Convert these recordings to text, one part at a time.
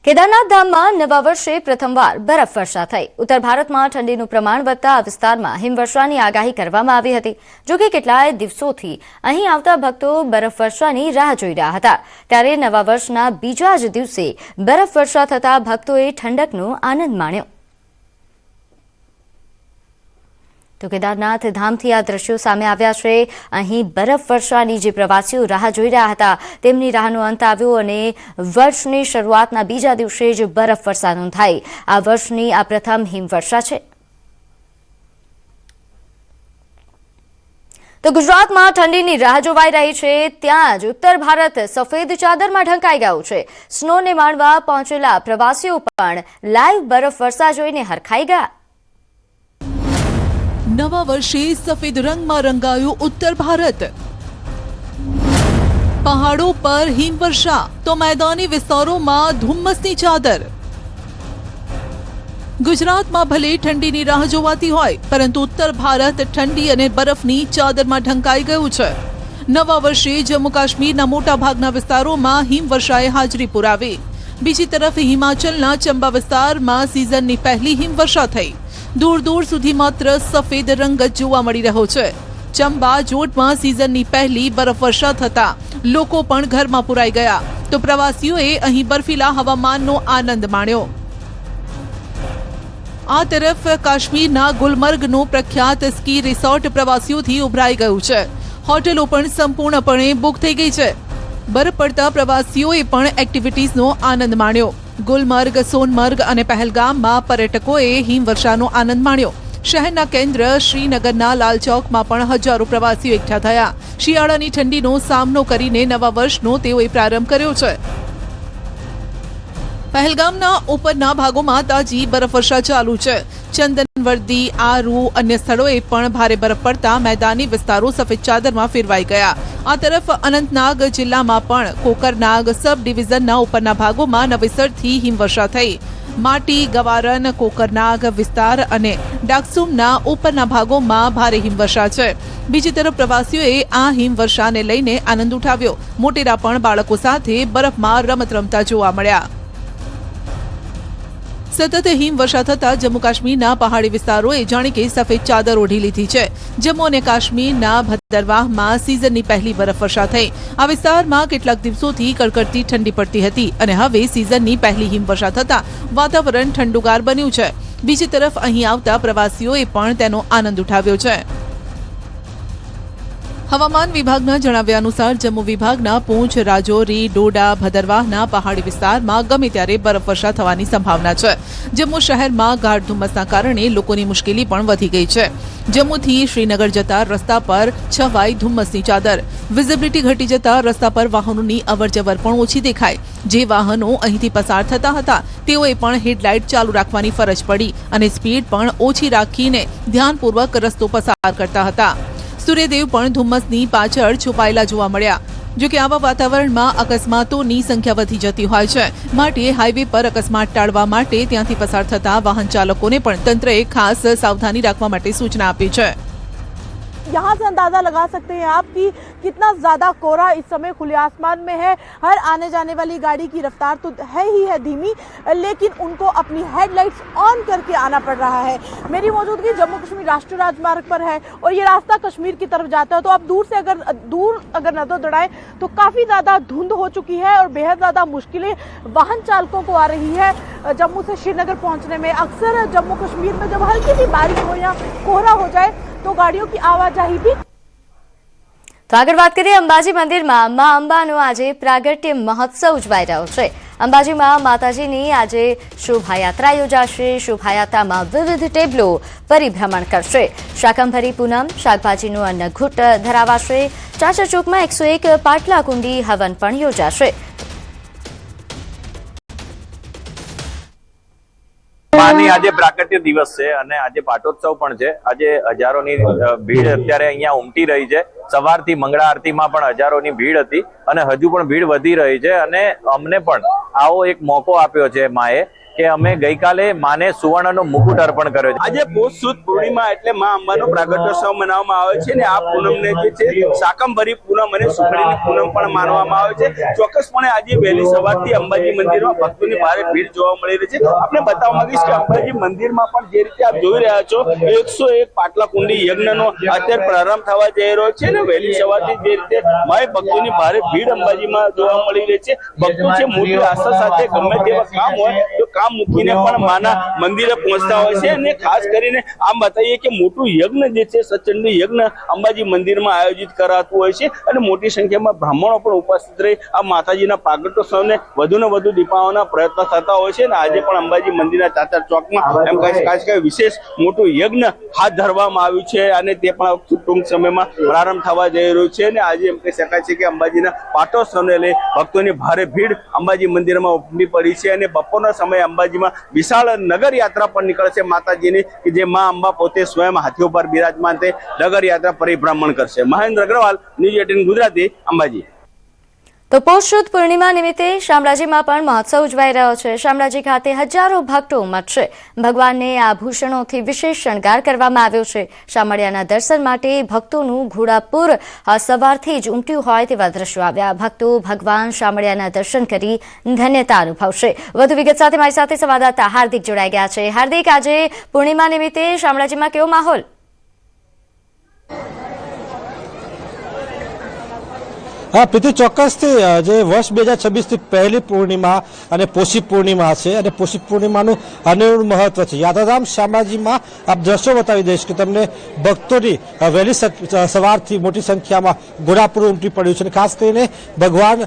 કેદારનાથ ધામમાં નવા વર્ષે પ્રથમવાર બરફવર્ષા થઈ। ઉત્તર ભારતમાં ઠંડીનું પ્રમાણ વધતા આ વિસ્તારમાં હિમવર્ષાની આગાહી કરવામાં આવી હતી। જો કે કેટલાય દિવસોથી અહીં આવતા ભક્તો બરફવર્ષાની રાહ જોઈ રહ્યા હતા। ત્યારે નવા વર્ષના બીજા જ દિવસે બરફવર્ષા થતા ભક્તોએ ઠંડકનો આનંદ માણ્યો। તો કેદારનાથ ધામથી આ દ્રશ્યો સામે આવ્યા છે। અહીં બરફવર્ષાની જે પ્રવાસીઓ રાહ જોઈ રહ્યા હતા તેમની રાહનો અંત આવ્યો અને વર્ષની શરૂઆતના બીજા દિવસે જ બરફવર્ષા નોંધાઈ। આ વર્ષની આ પ્રથમ હિમવર્ષા છે। તો ગુજરાતમાં ઠંડીની રાહ જોવાઈ રહી છે, ત્યાં જ ઉત્તર ભારત સફેદ ચાદરમાં ઢંકાઈ ગયું છે। સ્નોને માણવા પહોંચેલા પ્રવાસીઓ પણ લાઈવ બરફવર્ષા જોઈને હરખાઈ ગયા। નવા વર્ષે સફેદ રંગમાં રંગાયું ઉત્તર ભારત। પહાડો પર હિમવર્ષા તો મેદાની વિસ્તારોમાં ધુમ્મસની ચાદર। ગુજરાતમાં ભલે ઠંડીની રાહ જોવાતી હોય, પરંતુ ઉત્તર ભારત ઠંડી અને બરફની ચાદરમાં ઢંકાઈ ગયું છે। નવા વર્ષે જમ્મુ કાશ્મીરના મોટા ભાગના વિસ્તારોમાં હિમવર્ષાએ હાજરી પુરાવી। બીજી તરફ હિમાચલના ચંબા વિસ્તારમાં સિઝનની પહેલી હિમવર્ષા થઈ। दूर दूर सुधी मात्र सफेद रंग ज जोवा मळी रह्यो छे। चंबा जोटमां सीजननी पहली बरफवर्षा थता लोको पण घरमां पुराई गया, तो प्रवासीओए अहीं बर्फीला हवामाननो आनंद माण्यो। आ तरफ काश्मीरना गुलमर्गनो प्रख्यात स्की रिसोर्ट प्रवासीओथी उभराई गयुं छे। होटलो पण संपूर्णपणे बुक थई गई छे। बरफ पड़ता प्रवासीओए पण एक्टिविटीजनो आनंद माण्यो। गुलमर्ग, सोनमर्ग અને પહેલગામમાં पर्यटकोએ હિમવર્ષાનો આનંદ માણ્યો। શહેરના કેન્દ્ર શ્રીનગરના લાલ ચોકમાં પણ હજારો પ્રવાસીઓ એકઠા થયા। શિયાળાની ઠંડીનો સામનો કરીને નવા વર્ષનો તેઓએ પ્રારંભ કર્યો છે। પહેલગામના ઉપરના ભાગોમાં તાજી બરફવર્ષા ચાલુ છે। ચંદનવર્દી, આરુ અન્ય સ્થળોએ પણ ભારે બરફ પડતા મેદાની વિસ્તારો સફેદ ચાદરમાં ફેરવાઈ ગયા। આ તરફ અનંતનાગ જિલ્લામાં પણ કોકરનાગ સબ ડિવિઝનના ઉપરના ભાગોમાં નવેસરથી હિમવર્ષા થઈ। માટી, ગવારન, કોકરનાગ વિસ્તાર અને ડાકસુમના ઉપરના ભાગોમાં ભારે હિમવર્ષા છે। બીજી તરફ પ્રવાસીઓએ આ હિમવર્ષાને લઈને આનંદ ઉઠાવ્યો। મોટેરા પણ બાળકો સાથે બરફમાં રમત રમતા જોવા મળ્યા। સતત હિમવર્ષા થતા જમ્મુ કાશ્મીરના પહાડી વિસ્તારોએ જાણે કે સફેદ ચાદર ઓઢી લીધી છે। જમ્મુ અને કાશ્મીરના ભદ્રવાહમાં સિઝનની પહેલી બરફવર્ષા થઈ। આ વિસ્તારમાં કેટલાક દિવસોથી કડકડતી ઠંડી પડતી હતી અને હવે સિઝનની પહેલી હિમવર્ષા થતા વાતાવરણ ઠંડુગાર બન્યું છે। બીજી તરફ અહીં આવતા પ્રવાસીઓએ પણ તેનો આનંદ ઉઠાવ્યો છે। હવામાન વિભાગના જણાવ્યા અનુસાર જમ્મુ વિભાગના પૂંછ, રાજૌરી, ડોડા, ભદરવાહના પહાડી વિસ્તારમાં ગમે ત્યારે બરફવર્ષા થવાની સંભાવના છે। જમ્મુ શહેરમાં ગાઢ ધુમ્મસના કારણે લોકોની મુશ્કેલી પણ વધી ગઈ છે। જમ્મુથી શ્રીનગર જતા રસ્તા પર છવાઈ ધુમ્મસની ચાદર। વિઝિબિલિટી ઘટી જતા રસ્તા પર વાહનોની અવરજવર પણ ઓછી દેખાય। જે વાહનો અહીંથી પસાર થતા હતા તેઓએ પણ હેડલાઇટ ચાલુ રાખવાની ફરજ પડી અને સ્પીડ પણ ઓછી રાખીને ધ્યાનપૂર્વક રસ્તો પસાર કરતા હતા। સૂર્યદેવ પણ ધુમ્મસની પાછળ છુપાયેલા જોવા મળ્યા। જો કે આવા વાતાવરણમાં અકસ્માતોની સંખ્યા વધી જતી હોય છે, માટે હાઈવે પર અકસ્માત ટાળવા માટે ત્યાંથી પસાર થતા વાહન ચાલકોને પણ તંત્રએ ખાસ સાવધાની રાખવા માટે સૂચના આપી છે। यहाँ से अंदाजा लगा सकते हैं आप कि कितना ज़्यादा कोहरा इस समय खुले आसमान में है। हर आने जाने वाली गाड़ी की रफ्तार तो है ही है धीमी, लेकिन उनको अपनी हेडलाइट्स ऑन करके आना पड़ रहा है। मेरी मौजूदगी जम्मू कश्मीर राष्ट्रीय राजमार्ग पर है और ये रास्ता कश्मीर की तरफ जाता है। तो आप दूर अगर नजर दौड़ाएं तो काफ़ी ज़्यादा धुंध हो चुकी है और बेहद ज़्यादा मुश्किलें वाहन चालकों को आ रही है जम्मू से श्रीनगर पहुँचने में। अक्सर जम्मू कश्मीर में जब हल्की सी बारिश हो या कोहरा हो जाए तो गाड़ियों की आवाजाही भी। तो આગળ વાત કરીએ અંબાજી મંદિરમાં મા અંબાનો આજે પ્રાગટ્ય મહોત્સવ ઉજવાઈ રહ્યો છે। અંબાજીમાં માતાજીની આજે શોભાયાત્રા યોજાશે। શોભાયાત્રામાં વિવિધ ટેબલો પરિભ્રમણ કરશે। શાકંભરી પૂનમ, શાકભાજીનું અન્નઘૂટ ધરાવાશે। ચાચર ચોકમાં 101 પાટલા કુંડી હવન પણ યોજાશે। માની આજે પ્રાગટ્ય દિવસ છે અને આજે પાટોત્સવ પણ છે। આજે હજારોની ભીડ અત્યારે અહીંયા ઉમટી રહી છે। સવારથી મંગળા આરતીમાં પણ હજારોની ભીડ હતી અને હજુ પણ ભીડ વધી રહી છે અને અમને પણ આવો એક મોકો આપ્યો છે માએ કે અમે ગઈકાલે માને સુવર્ણનો મુકુટ અર્પણ કર્યો છે। આજે પોષ સુદ પૂર્ણિમા એટલે માં અંબાનો પ્રાગટ્યોત્સવ મનાવવામાં આવે છે અને આ પૂનમને જે છે શાકંભરી પૂનમ અને સુખડીની પૂનમ પણ માનવામાં આવે છે। ચોક્કસપણે આજે વહેલી સવારથી અંબાજી મંદિરમાં ભક્તોની ભારે ભીડ જોવા મળી રહી છે। આપને બતાવવા માંગીશ કે અંબાજી મંદિરમાં પણ જે રીતે આપ જોઈ રહ્યા છો 101 પાટલા કુંડી યજ્ઞનો અત્યારે પ્રારંભ થવા જઈ રહ્યો છે અને વહેલી સવારથી જે રીતે માય ભક્તોની ભારે ભીડ અંબાજીમાં જોવા મળી રહી છે। ભક્તો છે મોટી આસ્થા સાથે ગમે તેવા કામ હોય તો કામ મૂકીને પણ માના મંદિરે પહોંચતા હોય છે અને ખાસ કરીને આમ બતાવીએ કે મોટું યજ્ઞ જે છે સચંડી યજ્ઞ અંબાજી મંદિરમાં આયોજિત કરાતું હોય છે અને મોટી સંખ્યામાં બ્રાહ્મણો પણ ઉપસ્થિત રહી આ માતાજીના પ્રાગટ્યોત્સવને વધુને વધુ દીપાવવાના પ્રયત્ન થતા હોય છે અને આજે પણ અંબાજી મંદિરના ચાચર ચોકમાં એમ કહી શકાય કે વિશેષ મોટું યજ્ઞ હાથ ધરવામાં આવ્યું છે અને તે પણ ટૂંક સમયમાં પ્રારંભ થવા જઈ રહ્યું છે અને આજે એમ કહી શકાય છે કે અંબાજીના પાટોત્સવને લઈ ભક્તોની ભારે ભીડ અંબાજી મંદિરમાં ઉમટી પડી છે અને બપોરના સમયે અંબાજીમાં વિશાળ નગર યાત્રા પણ નીકળશે માતાજીની કે જે મા અંબા પોતે સ્વયં હાથીઓ પર બિરાજમાન થઈ નગર યાત્રા પરિભ્રમણ કરશે। મહેન્દ્ર અગ્રવાલ, ન્યૂઝ 18 ગુજરાતી, અંબાજી। તો પોષ સુદ પૂર્ણિમા નિમિત્તે શામળાજીમાં પણ મહોત્સવ ઉજવાઈ રહ્યો છે। શામળાજી ખાતે હજારો ભક્તો ઉમટશે। ભગવાનને આભૂષણોથી વિશેષ શણગાર કરવામાં આવ્યો છે। શામળિયાના દર્શન માટે ભક્તોનું ઘોડાપુર સવારથી જ ઉમટ્યું હોય તેવા દ્રશ્યો આવ્યા। ભક્તો ભગવાન શામળિયાના દર્શન કરી ધન્યતા અનુભવશે। વધુ વિગત સાથે મારી સાથે સંવાદદાતા હાર્દિક જોડાઈ ગયા છે। હાર્દિક, આજે પૂર્ણિમા નિમિત્તે શામળાજીમાં કેવો માહોલ? હા પ્રીતિ, ચોક્કસથી જે વર્ષ 2026 પહેલી પૂર્ણિમા અને પોષી પૂર્ણિમા છે અને પોષી પૂર્ણિમાનું અનેરું મહત્વ છે। યાત્રાધામ શામળાજીમાં આપ દ્રશ્યો બતાવી દઈશ કે તમને ભક્તોની વહેલી સવારથી મોટી સંખ્યામાં ઘોડાપુર ઉમટી પડ્યું છે અને ખાસ કરીને ભગવાન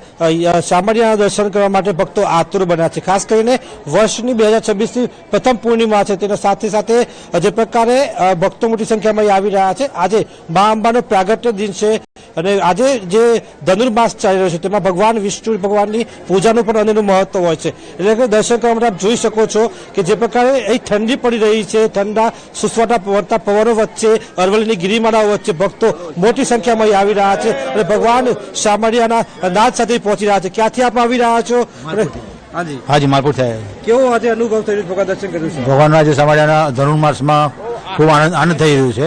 શામળિયાના દર્શન કરવા માટે ભક્તો આતુર બન્યા છે। ખાસ કરીને વર્ષની 2026ની પ્રથમ પૂર્ણિમા છે તેના સાથે સાથે જે પ્રકારે ભક્તો મોટી સંખ્યામાં આવી રહ્યા છે। આજે મા અંબાનો પ્રાગટ્ય દિન છે અને આજે જે ધનુર્માસ ચાલી રહ્યો છે તેમાં ભગવાન વિષ્ણુ ભગવાનની પૂજાનું પણ અનેરું મહત્વ હોય છે। એટલે કે દર્શન કરવા માટે આપ જોઈ શકો છો કે જે પ્રકારે અહીં ઠંડી પડી રહી છે, ઠંડા સુસવાટા વળતા પવનો વચ્ચે અરવલ્લીની ગિરિમાળાઓ વચ્ચે ભક્તો મોટી સંખ્યામાં અહીં આવી રહ્યા છે અને ભગવાન શામળિયાના નાદ સાથે પહોંચી રહ્યા છે। ક્યાંથી આપ આવી રહ્યા છો? હાજી, માલપુર થાય। કેવો આજે અનુભવ થઈ રહ્યો? ભગવાન દર્શન કર્યું છે? ભગવાનના આજે શામળિયાના ધનુર્માસમાં ખૂબ આનંદ થઈ રહ્યું છે।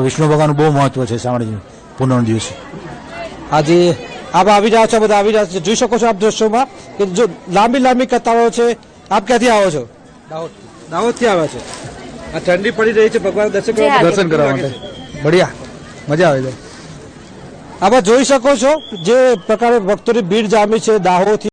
વિષ્ણુ ભગવાનનું બહુ મહત્વ છે શામળાજી પૂનમનો દિવસ। આજે આપ આવી રહ્યા છો, બધા આવી રહ્યા છે, જોઈ શકો છો આપ દ્રશ્યોમાં કે જો લાંબી કતારો છે। આપ ક્યાંથી આવો છો? દાહોદથી આવ્યા છે। આ ઠંડી પડી રહી છે, ભગવાન દર્શન કરવા માટે બઢિયા, મજા આવે છે। આપ જોઈ શકો છો જે પ્રકારે ભક્તોની ભીડ જામી છે દાહોદથી